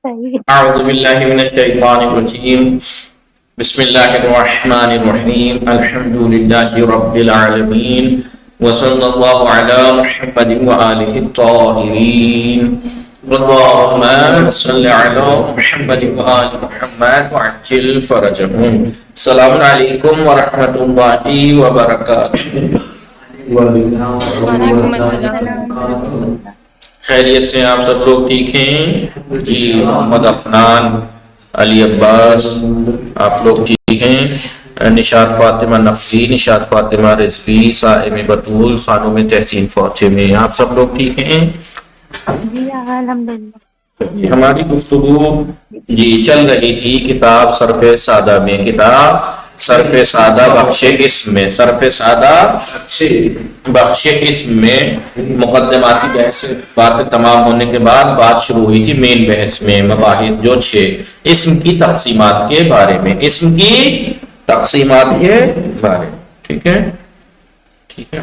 أعوذ بالله من الشيطان الرجيم بسم الله الرحمن الرحيم الحمد لله رب العالمين وصلى الله على محمد وآله الطاهرين اللهم صل على محمد وآل محمد وعجل فرجهم. السلام علیکم ورحمۃ اللہ وبرکاتہ. وعلیکم السلام. خیریت سے آپ سب لوگ ٹھیک ہیں؟ جی محمد افنان، علی عباس، آپ لوگ ٹھیک ہیں؟ نشاط فاطمہ نقوی، نشاط فاطمہ رضوی، صائم بطول، خانم تحسین فوجے میں آپ سب لوگ ٹھیک ہیں؟ جی الحمدللہ. ہماری گفتگو چل رہی تھی کتاب صرف سادہ میں، کتاب صرف سادہ بخش اسم میں، صرف سادہ بخش اسم میں مقدماتی بحث باتیں تمام ہونے کے بعد بات شروع ہوئی تھی مین بحث میں، مباحث جو 6 اسم کی تقسیمات کے بارے میں، اسم کی تقسیمات کے بارے میں. ٹھیک ہے ٹھیک ہے.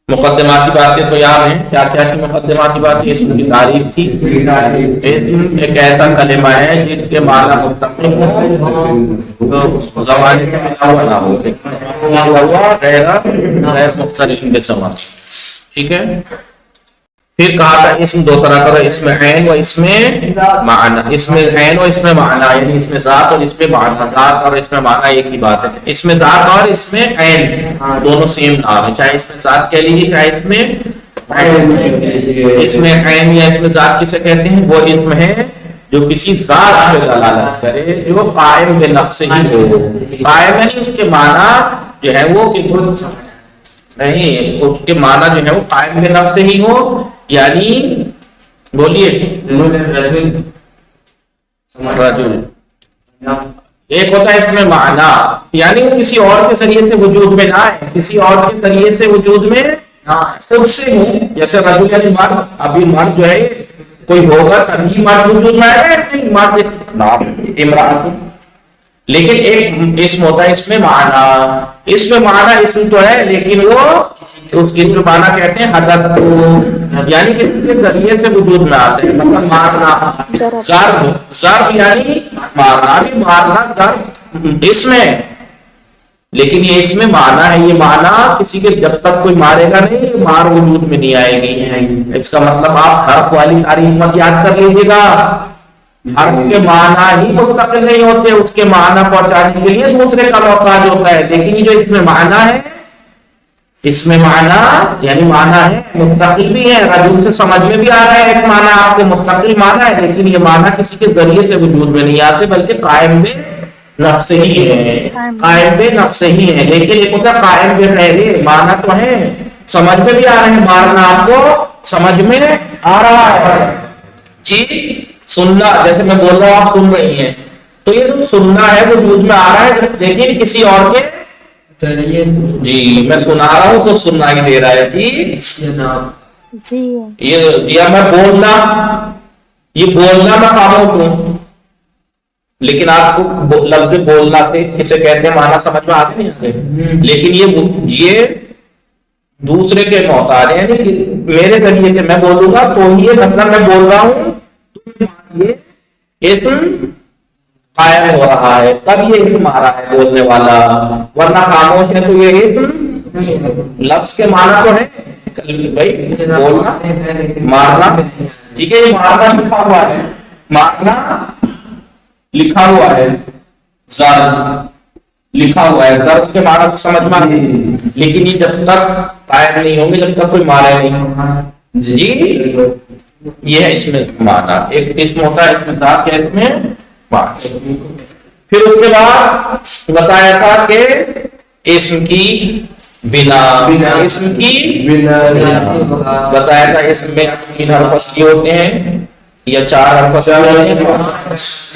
مقدماتی باتیں تو یاد ہیں، کیا کیا کی مقدماتی باتیں؟ اسم کی تعریف تھی. اسم ایک ایسا کلمہ ہے جس کے معنی مستقل ہو، زمانے سے ملا ہوا نہ ہو، غیر مختلف کے سمان. ٹھیک ہے. پھر کہا تھا اسم 2 طرح کا، اسم عین و اسم معنی. اسم عین و اسم معنی یعنی اسم ذات اور اسم معنی. ذات اور اسم معنی ایک ہی بات ہے. اسم ذات اور اسم عین دونوں سیم نام ہے، چاہے اسم ذات کہہ لیجیے چاہے اسم اسم عین یا اسم ذات کسے کہتے ہیں؟ وہ اسم ہے جو کسی ذات پہ دلالت کرے، جو قائم بنفس ہی ہو. قائم یعنی اس کے معنی جو ہے وہ نہیں، اس کے معنی جو ہے وہ قائم بنفس ہی ہو. یعنی بولیے رجل. ایک ہوتا ہے اس میں معنی یعنی وہ کسی اور کے ذریعے سے وجود میں نہ آئے، کسی اور کے ذریعے سے وجود میں خود سے ہو. جیسے رجل یعنی مرد، ابھی مرد جو ہے کوئی ہوگا تبھی مرد وجود میں آئے گا، نہیں مرد امرأت. لیکن ایک اسم ہوتا ہے اس میں معنی. اس میں معنی اسم تو ہے لیکن وہ اس میں معنی کہتے ہیں حدث، یعنی کسی کے ذریعے سے وجود میں آتے ہیں. مطلب مارنا، ضرب یعنی مارنا، بھی مارنا ضرب اسم ہے لیکن یہ اس میں معنی ہے. یہ معنی کسی کے جب تک کوئی مارے گا نہیں، یہ مار وجود میں نہیں آئے گی. اس کا مطلب آپ حرف والی تعریف مت یاد کر لیجیے گا. حرف کے معنی ہی مستقل نہیں ہوتے، اس کے معنی پہنچانے کے لیے دوسرے کا محتاج ہوتا ہے. لیکن یہ جو اس میں معنی ہے، اس میں معنی یعنی معنی ہے مستقل بھی ہے. رجل سے سمجھ میں بھی آ رہا ہے ایک معنی آپ کو مستقل معنی ہے، لیکن یہ معنی کسی کے ذریعے سے وجود میں نہیں آتے بلکہ قائم بے نفس ہی ہے. قائم بے نفس ہی ہے. لیکن ایک ہوتا ہے قائم بے غیر، معنی تو ہے سمجھ میں بھی آ رہے ہیں، مارنا آپ کو سمجھ میں آ رہا ہے. جی سننا، جیسے میں بول رہا ہوں آپ سن رہی ہیں، تو یہ جو سننا ہے وہ وجود میں آ رہا ہے لیکن کسی اور کے جی میں سنا رہا ہوں تو سننا ہی دے رہا ہے. جی یہ میں بولنا، یہ بولنا میں خاموش ہوں لیکن آپ کو لفظ بولنا سے کسے کہتے ہیں معنی سمجھ میں آتے نہیں آتے. لیکن یہ دوسرے کے محتاج ہے، یعنی میرے ذریعے سے میں بولوں گا تو یہ مطلب میں بول رہا ہوں یہ اسم قائم ہو رہا ہے، تب یہ اسم آ رہا ہے بولنے والا. ورنہ خاموش ہے تو یہ اسم لفظ کے معنی تو ہے بھائی بولنا مارنا. ٹھیک ہے. یہ مارنا لکھا ہوا ہے، مارنا لکھا ہوا ہے، ضرب لکھا ہوا ہے. ضرب کے معنی کو سمجھ میں آتے ہیں لیکن یہ جب تک قائم نہیں ہوں گے جب تک کوئی مارے نہیں. جی یہ ہے اس میں معنی. ایک اسم ہوتا ہے اس میں ذات کیا اس میں معنی. پھر اس کے بعد بتایا تھا کہ اسم کی بنا، اسم کی بتایا تھا اسم میں 3 حرف اصلی ہوتے ہیں یا 4 حرف اصلی ہوتے ہیں.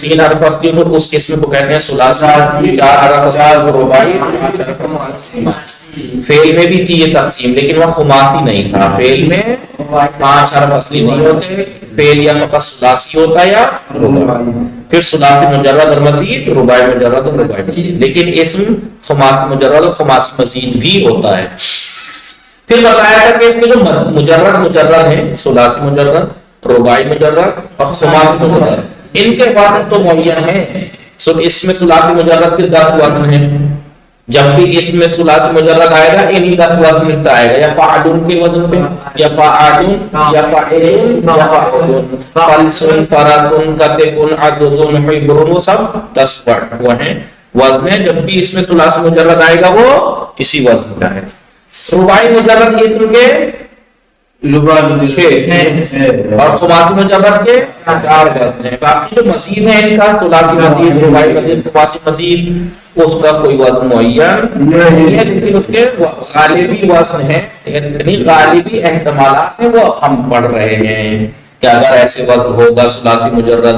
3 حرف اصلی تو اس قسم کو کہتے ہیں ثلاثی، 4 حرف اصلی رباعی، 5 حرف اصلی. فعل میں بھی تھی یہ تقسیم لیکن وہ خماسی نہیں تھا. فعل میں 5 حرف اصلی نہیں ہوتے، فعل یا فقط ثلاثی ہوتا ہے یا رباعی. پھر ثلاثی مجرد اور مزید، رباعی مجرد اور رباعی مزید. لیکن اسم خماسی مجرد اور خماسی مزید بھی ہوتا ہے. پھر بتایا تھا کہ اس کے جو مجرد ہے ثلاثی مجرد رباعی مجرد اور خماسی مجرد، ان کے وزن تو معین ہیں. اس میں ثلاثی مجرد کے 10 وزن ہیں. جب بھی اس میں ثلاثی مجرد آئے گا انہی 10 وزن میں سے آئے گا، یا فعلون کے وزن پہ، یا فعالون، یا فاعلون، یا فاعلون. فلسن، فرسن، کتبن، عضدن، حبرن، وہ سب 10 وہ ہیں وزن ہیں. جب بھی اس میں ثلاثی مجرد آئے گا وہ اسی وزن کا ہے. رباعی مجرد اسم کے 6 اور خماسی مجرد کے 4 وزن ہیں. باقی جو مزید ہیں ان کا ثلاثی مزید، رباعی مزید، خماسی مزید، اس کا کوئی وزن معین نہیں ہے، لیکن اس کے غالبی وزن ہیں، یعنی غالبی احتمالات ہیں، وہ ہم پڑھ رہے ہیں کہ اگر ایسے وزن ہوگا ثلاثی مجرد.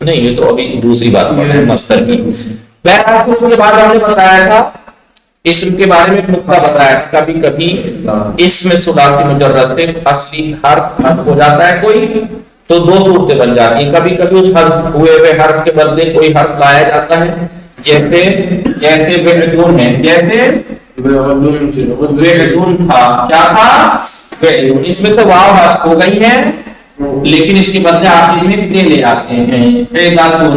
نہیں، یہ تو ابھی دوسری بات پڑھ رہے ہیں مصدر کی. بہرحال اس کے بعد ہم نے بتایا تھا اسم کے بارے میں ایک نقطہ بتایا تھا، کبھی کبھی اس میں ثلاثی مجرد سے اصلی حرف ہو جاتا ہے کوئی، تو 2 صورتیں بن جاتی ہیں. کبھی کبھی اس حذف ہوئے ہوئے حرف کے بدلے کوئی حرف لایا جاتا ہے، جیسے وعدون ہے، جیسے وعدون تھا، کیا تھا؟ وعدون. اس میں سے واو حذف ہو گئی ہے لیکن اس کے بدلے آخر میں تے لے آتے ہیں. عیداتن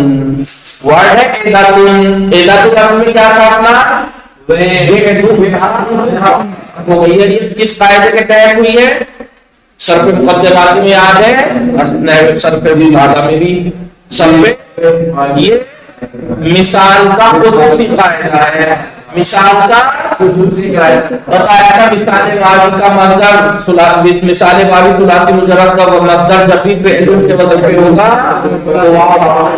ورڈ ہے، عیداتن. عیداتن میں کیا تھا اپنا؟ ہو گئی ہے. یہ کس قاعدے کے تحت ہوئی ہے؟ صرف مقدمات میں یاد ہے، صرف مزادہ میں بھی. صرف یہ مثال کا خصوصی قاعدہ ہے، مثال کا بتایا تھا. مثال واحد کا مصدر، مثال واحد ثلاثی مجرد کا وہ مصدر جب بھی فعل کے بدل پہ ہوگا تو واو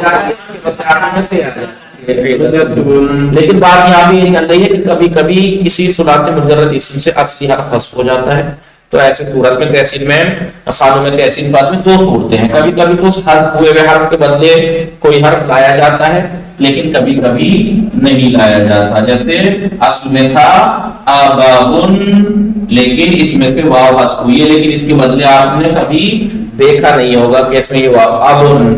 لیکن بات یہاں بھی یہ چل رہی ہے کہ کبھی کبھی کسی ثلاثی مجرد اسم سے اصلی حرف حذف ہو جاتا ہے. تو ایسے صورت میں تحسین میں خانوں میں تحسین بات میں 2 صورتیں ہیں. کبھی کبھی تو حذف ہوئے ہوئے حرف کے بدلے کوئی حرف لایا جاتا ہے لیکن کبھی کبھی نہیں لایا جاتا. جیسے اصل میں تھا آبابن لیکن اس میں سے واو حذف ہوئی ہے، لیکن اس کے بدلے آپ نے کبھی دیکھا نہیں ہوگا کہ اس میں یہ واو ابن،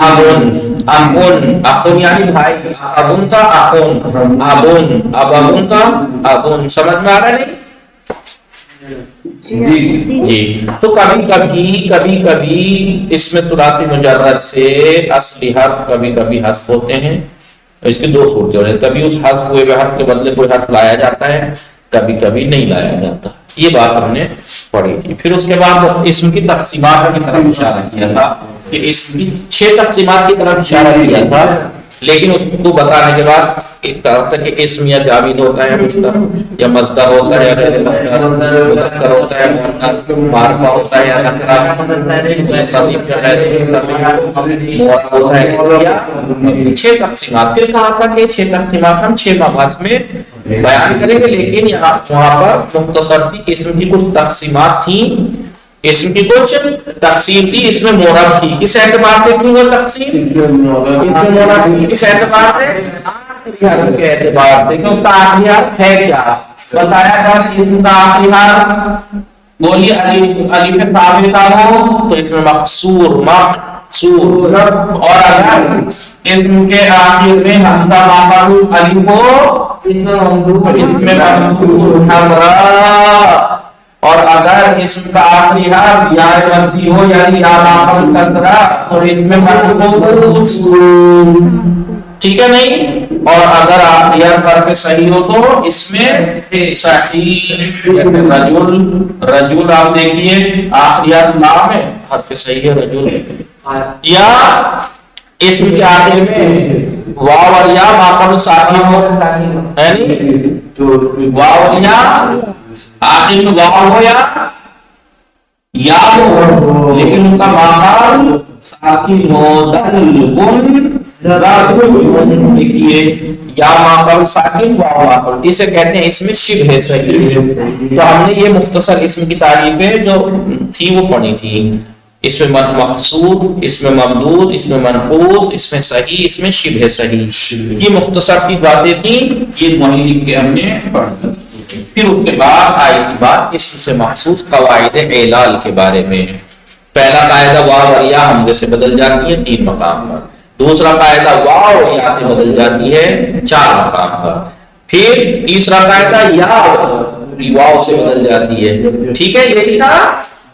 ابن، اخن، اخن یعنی بھائی. ابن تھا اخن، ابن، ابن تھا ابن. سمجھ میں آ رہا نہیں؟ جی. تو کبھی کبھی اس میں ثلاثی مجرد سے اصلی حرف کبھی کبھی حذف ہوتے ہیں. اس کی 2 صورتیں ہوتی ہیں، کبھی اس حذف ہوئے ہوئے حرف کے بدلے کوئی حرف لایا جاتا ہے، کبھی کبھی نہیں لایا جاتا. یہ بات ہم نے پڑھی تھی. پھر اس کے بعد اسم کی تقسیمات کی طرف اشارہ کیا تھا کہ اسم کی 6 تقسیمات کی طرف اشارہ کیا تھا، لیکن اس کو بتانے کے بعد ایک طرح کہ اسم یا جاوید ہوتا ہے، مشتق یا مصدر ہوتا ہے، یا غیر مصدر مذکر ہوتا ہے، مؤنث معرفہ ہوتا ہے، یا نکرہ صدیق یا غیر ہوتا ہے. 6 تقسیمات. پھر کہا تھا کہ 6 تقسیمات ہم 6 مباحث میں بیان کریں گے، لیکن یہاں وہاں پر مختصر سی اسم کی کچھ تقسیمات تھیں. اسم کی کچھ تقسیم تھی، اس میں مورب تھی. کس اعتبار سے تھی وہ تقسیم؟ اس میں مورب تھی کس اعتبار سے؟ آخری حرف کے اعتبار سے کہ اس کا آخری حرف ہے کیا. بتایا تھا اسم کا آخری حرف بولی الف ثابتہ ہو تو اس میں مقصور، مقصور. اور اگر اسم کے آخر میں حمزہ مقصور الف ہو اس میں ممدود حمراء. اور اگر اسم کا آخری حرف یا مدی ہو یعنی یا ماقبل کسرہ تو اس میں منقوص. ٹھیک ہے نہیں؟ اور اگر آخری حرف صحیح ہو تو اس میں صحیح. جیسے رجل آپ دیکھیے آخری حرف لام ہے، حرف صحیح ہے رجل. یا اسم کے آخر میں واو اور یا ماقبل ساکن ہو، یعنی واو اور یا آخر میں واو ہو یا ہو لیکن ان کا ماقبل ساکن ہو. دیکھیے یا ماقبل ساکن واو ماقبل، اسے کہتے ہیں اس میں شبہ صحیح. تو ہم نے یہ مختصر اسم کی تعریفیں جو تھی وہ پڑھی تھی. اس میں مقصود، اس میں ممدود، اس میں منقوص، اس میں صحیح، اس میں شبہ صحیح. یہ مختصر سی باتیں تھیں، یہ وہیں لکھ کے ہم نے پڑھ لی. پھر اس کے بعد آئی تھی بات اسم سے مخصوص قواعد اعلال کے بارے میں. پہلا قاعدہ واو اور یا حمزے سے بدل جاتی ہے 3 مقام پر. دوسرا قاعدہ واو اور یا سے بدل جاتی ہے 4 مقام پر. پھر تیسرا قاعدہ یا واو سے بدل جاتی ہے. ٹھیک ہے، یہی تھا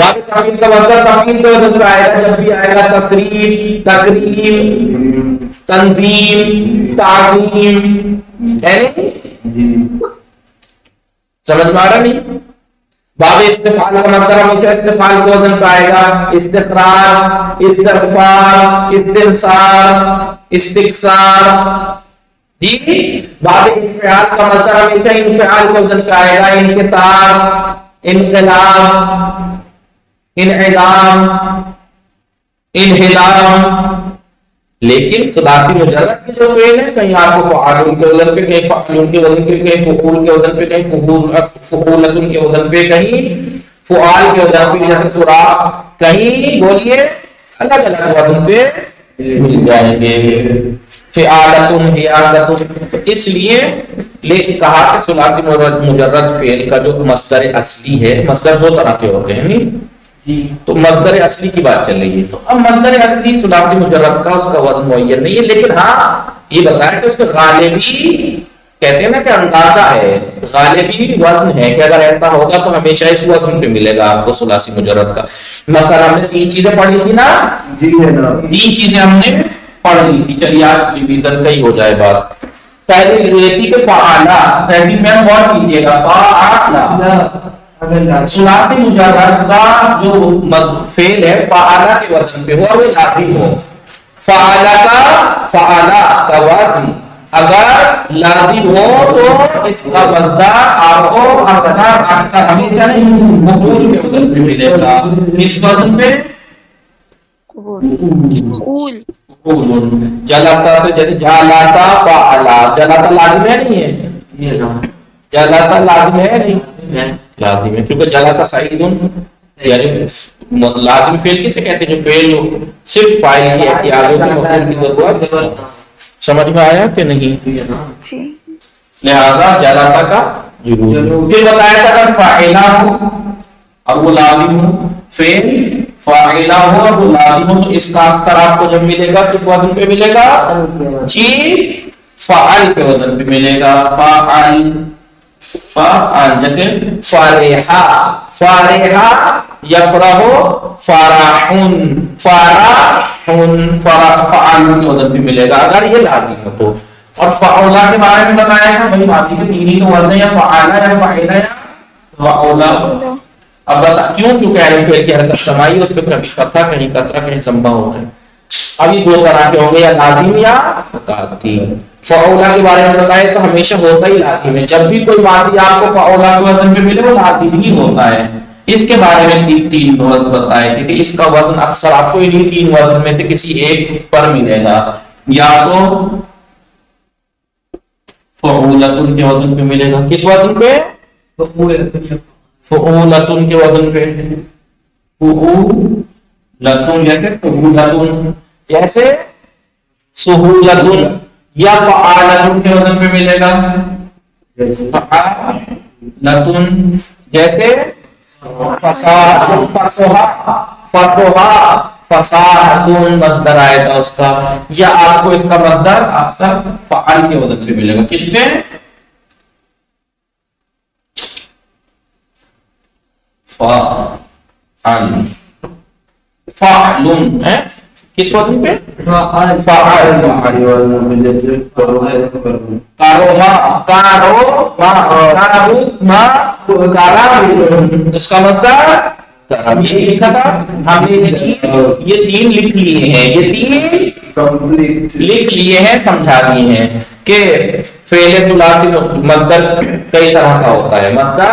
باب تفعیل کا مطلب تفعیل کے وزن پہ آئے گا جب بھی آئے گا تصریف، تقریم، تنظیم، تعظیم، ہے نہیں؟ سمجھ میں آ رہا نہیں؟ باب استفعال کا مطلب ہمیشہ استفعال کے وزن پہ آئے گا استقرار، استغفار، استنصار، استقصار. جی باب انفعال کا مطلب ہمیشہ انفعال کے وزن پہ آئے گا انکسار، انقلاب، انعدام، انہدام. لیکن ثلاثی مجرد کے جو فعل ہے کہیں آپ کو فعال کے وزن پہ، کہیں فعل کے وزن پہ، کہیں فعول کے وزن پہ، کہیں فعولۃ کے وزن پہ، کہیں فعال کے وزن پہ، جیسے سوراخ، کہیں بولیے الگ الگ وزن پہ مل جائیں گے. فعالۃ، حیالۃ. اس لیے کہا کہ ثلاثی مجرد فعل کا جو مصدر اصلی ہے، مصدر دو طرح کے ہوتے ہیں نہیں، تو مصدر اصلی کی بات چل رہی ہے. تو اب مصدر اصلی ثلاثی مجرد کا اس کا وزن معین نہیں ہے، لیکن ہاں یہ بتایا کہ اس کے غالبی کہتے ہیں نا کہ اندازہ ہے، غالبی وزن ہے کہ اگر ایسا ہوگا تو ہمیشہ اس وزن پہ ملے گا آپ کو ثلاثی مجرد کا. مثلا ہم نے تین چیزیں پڑھی تھی نا، تین چیزیں ہم نے پڑھ لی تھی. چلیے آج ریویژن کا ہی ہو جائے بات. پہلی یہ تھی کہ فعالا، تہذیب میں غور کیجیے گا، فعالا ثلاثی مجرد کا جو فعل ہے فعالا کے وزن پہ ہو اور وہ لازم ہو. فعالا کا وزن اگر لازم ہو تو اس کا مصدر آپ کو اکثر ہمیشہ نہیں مفعول کے وزن پہ ملے گا. کس وزن پہ؟ مفعول. جلاتا سے جیسے جلاتا فعلا، جلاتا لازم ہے نہیں ہے؟ جلاتا لازم ہے نہیں؟ لازم ہے کیونکہ جلسہ سعیدن یعنی لازم فعل کسے کہتے ہیں؟ جو فعل صرف فاعل کی احتیاط ہو کہ مفعول کی ضرورت. سمجھ میں آیا کہ نہیں؟ لہذا جلسہ کا جلوس. پھر بتایا تھا اگر فاعلہ ہو اور وہ لازم ہو، فعل فاعلہ ہو اور وہ لازم ہو، تو اس کا اکثر آپ کو جب ملے گا کس وزن پہ ملے گا؟ جی فاعل کے وزن پہ ملے گا. فاعل فاعل جیسے فارحہ، فارحہ یفرح، فارحون، فارحون، فعال کے وزن پہ ملے گا اگر یہ لازم ہو تو. اور فعولا کے بارے میں بتایا تھا بھائی ماضی کے تین ہی تو وزن یا فعالا یا فاعلہ یا فعولا. اب بتا کیوں کہہ رہے ہیں فعل کی حرکت سمائی، اس پہ کبھی فتحہ کہیں کسرہ کہیں ضمہ ہوتا ہے. اب یہ دو طرح کے ہوں گے، یا لازم یا متعدی. فعولا کے بارے میں بتائے تو ہمیشہ ہوتا ہی لازم ہے. جب بھی کوئی ماضی آپ کو فعولا کے وزن پہ ملے وہ لازم ہی ہوتا ہے. اس کے بارے میں تین وزن بتائے تھے کہ اس کا وزن اکثر آپ کو انہیں تین وزن میں سے کسی ایک پر ملے گا، یا تو فعولتن کے وزن پہ ملے گا. کس وزن پہ؟ فعولتن کے وزن پہ. فعولتن جیسے فعولتن، جیسے سہولتن. یا فعالتن کے وزن پہ ملے گا فعالتن، جیسے فصاحتن مصدر آئے گا اس کا. یا آپ کو اس کا مصدر اکثر فعال کے وزن پہ ملے گا. کس پہ؟ فعل، فعلن ہے. کس وزن پہ؟ اس کا مصدر یہ لکھا تھا ہم نے. یہ تین لکھ لیے ہیں، یہ تین لکھ لیے ہیں، سمجھا دیے ہیں کہ فعل ثلاثی مصدر کئی طرح کا ہوتا ہے. مصدر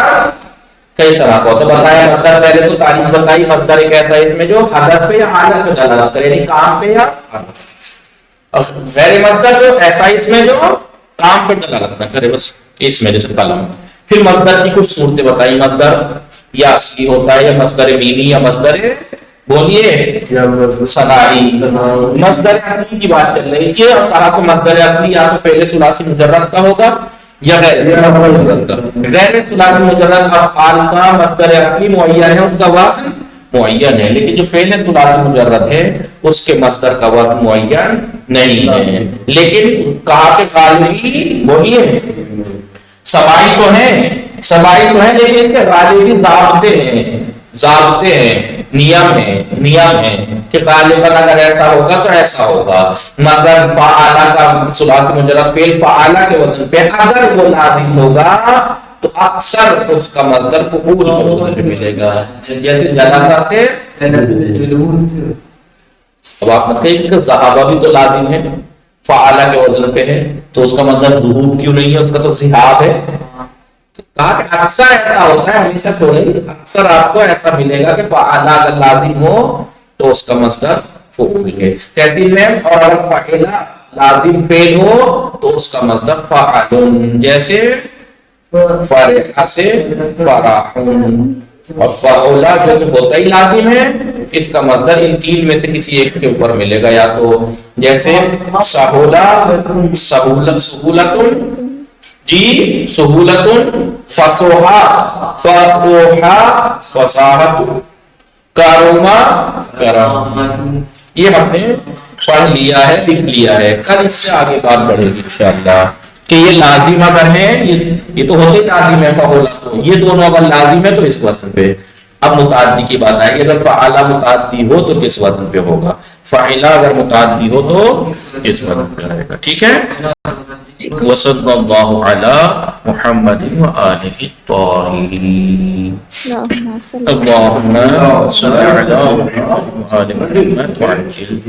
کئی طرح کا ہوتا ہے. بتایا مصدر پہلے تو تعریف بتائی. مصدر ایک ایسا ہے اس میں جو حدث پہ یا حالت پہ دلالت کرے، یعنی کام پہ یا غیر مصدر جو ایسا اس میں جو کام پہ دلالت نہ کرے، بس اس میں جیسے قلم. پھر مصدر کی کچھ صورتیں بتائی. مصدر یا اصلی ہوتا ہے، یا مصدر میمی، یا مصدر بولیے صناعی. مصدر اصلی کی بات چل رہی تھی اور کہا کہ مصدر اصلی یا تو فعل ثلاثی مجرد کا ہوگا یا غیر مجرد کا. غیر ثلاثی مجرد افعال کا مصدر اصلی معین ہے، ان کا وزن معین ہے. لیکن جو فعل ثلاثی مجرد ہے اس کے مصدر کا وزن معین نہیں ہے. لیکن کہا کہ غالبی وہی ہے، سماعی تو ہے، سماعی تو ہے، لیکن اس کے غالبی ضابطے ہیں. ضابطے ہیں، نیم ہیں کہ غالباً اگر ایسا ہوگا تو ایسا ہوگا. مثلا فعالہ کا ثلاثی مجرد فعل فعالہ کے وزن پہ اگر وہ لازم ہوگا تو اکثر اس کا مصدر فعول کے وزن پہ ملے گا. جیسے جلسہ سے، اب آپ مت کہیے کہ ذہابہ بھی تو لازم ہے، فعالہ کے وزن پہ ہے، تو اس کا مطلب ذہوب کیوں نہیں ہے، اس کا تو ذہاب ہے. کہا کہ اکثر ایسا ہوتا ہے، ہمیشہ تھوڑے، اکثر آپ کو ایسا ملے گا کہ فعالہ اگر لازم ہو تو اس کا مصدر فعول ہے. تحصیل میں اور اگر فعلہ لازم فعل ہو تو اس کا مصدر فعل، جیسے فرح سے فرح، اور فعلہ جو کہ ہوتا ہی لازم ہے اس کا مصدر ان تین میں سے کسی ایک کے اوپر ملے گا، یا تو جیسے سہولہ سہولت، جی سہولت، فصوحا فصاحت، کرما کرم. یہ ہم نے پڑھ لیا ہے، لکھ لیا ہے. کل اس سے آگے بات بڑھے گی انشاءاللہ کہ یہ لازم اگر ہے، یہ تو ہوتے لازم ہے فعولت، یہ دونوں اگر لازم ہے تو اس وزن پہ. اب متعدی کی بات آئے گی، اگر فعالہ متعدی ہو تو کس وزن پہ ہوگا، فاعلہ اگر متعدی ہو تو کس وزن پہ رہے گا. ٹھیک ہے. وصلی اللہ علی محمد وآلہ الطاہرین. اللہم صلی علی محمد وآلہ محمد وعجل